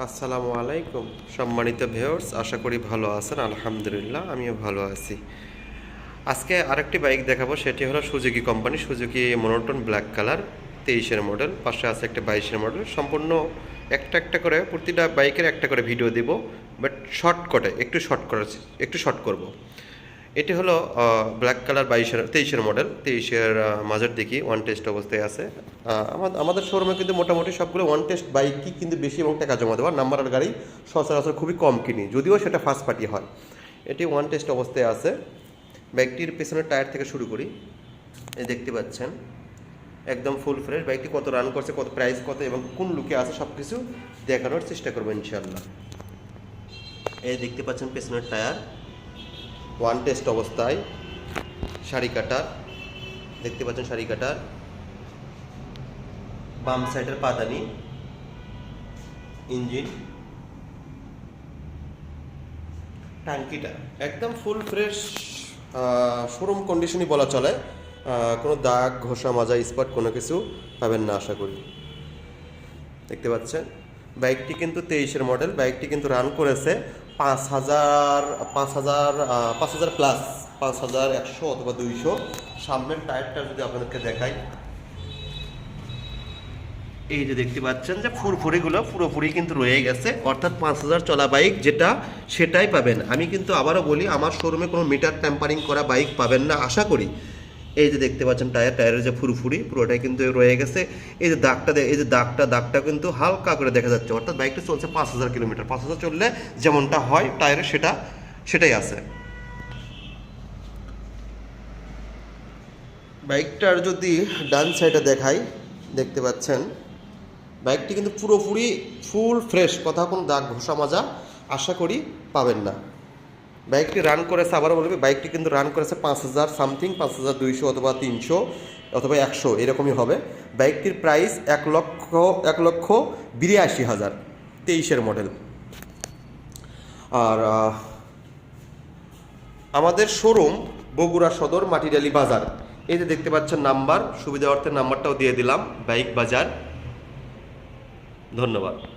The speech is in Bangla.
আসসালামু আলাইকুম সম্মানিত ভিউয়ার্স, আশা করি ভালো আছেন। আলহামদুলিল্লাহ, আমিও ভালো আছি। আজকে আরেকটি বাইক দেখাবো, সেটি হলো Suzuki company Suzuki monotone black colour 23-এর মডেল। পাশে আছে একটা 22-এর মডেল। সম্পূর্ণ একটা করে প্রতিটা বাইকের একটা করে ভিডিও দেব, বাট শর্টকাটে একটু শর্ট করব। এটি হলো ব্ল্যাক কালার 23-এর মডেল। 23-এর মাঝের দিকে ওয়ান টেস্ট অবস্থায় আছে। আমাদের শোরুমে কিন্তু মোটামুটি সবগুলো ওয়ান টেস্ট বাইকই কিন্তু বেশি এবং টাকা জমা দেওয়ার নাম্বারের গাড়ি সচরাচর খুবই কম কিনি, যদিও সেটা ফার্স্ট পার্টি হয়। এটি ওয়ান টেস্ট অবস্থায় আছে। বাইকটির পেছনের টায়ার থেকে শুরু করি। এই দেখতে পাচ্ছেন একদম ফুল ফ্রেশ। বাইকটি কত রান করছে, কত প্রাইস কত এবং কোন লুকে আছে সব কিছু দেখানোর চেষ্টা করবো ইনশাল্লাহ। এই দেখতে পাচ্ছেন পেছনের টায়ার ওয়ান টেস্ট অবস্থায়। সারি কাটার দেখতে পাচ্ছেন, সারি কাটার বাম সাইডের পাদানি, ইঞ্জিন, ট্যাঙ্কিটা একদম ফুল ফ্রেশ, শোরুম কন্ডিশনই বলা চলে। কোনো দাগ ঘষা মাজা স্পট কোনো কিছু পাবেন না আশা করি। দেখতে পাচ্ছেন বাইকটি কিন্তু 23-এর মডেল। বাইকটি কিন্তু রান করেছে 5,000 প্লাস, 5,100 অথবা 200। সামনের টায়ারটা যদি আপনাদেরকে দেখাই, এই যে দেখতে পাচ্ছেন যে ফুরফুরিগুলো পুরোপুরি কিন্তু রয়ে গেছে, অর্থাৎ 5,000 চলা বাইক যেটা সেটাই পাবেন। আমি কিন্তু আবারও বলি, আমার শোরুমে কোনো মিটার ট্যাম্পারিং করা বাইক পাবেন না আশা করি। এই যে দেখতে পাচ্ছেন টায়ারের যে ফুরফুরি পুরোটাই কিন্তু রয়ে গেছে। এই যে দাগটা কিন্তু হালকা করে দেখা যাচ্ছে, অর্থাৎ বাইকটা চলছে 5,000 কিলোমিটার। 5,000 চললে যেমনটা হয় টায়ারে সেটাই আছে। বাইকটার যদি ডান সাইডে দেখাই, দেখতে পাচ্ছেন বাইকটি কিন্তু পুরোপুরি ফুল ফ্রেশ, কথা কোনো দাগ ঘষা মাজা আশা করি পাবেন না। বাইকটি রান করেছে, আবারও বলবি, বাইকটি কিন্তু রান করেছে 5,000 সামথিং, 5,200 অথবা 300 অথবা 100 এরকমই হবে। বাইকটির প্রাইস 1,82,000, 23-এর মডেল। আর আমাদের শোরুম বগুড়া সদর মাটিডালি বাজার। এই যে দেখতে পাচ্ছেন নাম্বার, সুবিধা অর্থে নাম্বারটাও দিয়ে দিলাম, বাইক বাজার। ধন্যবাদ।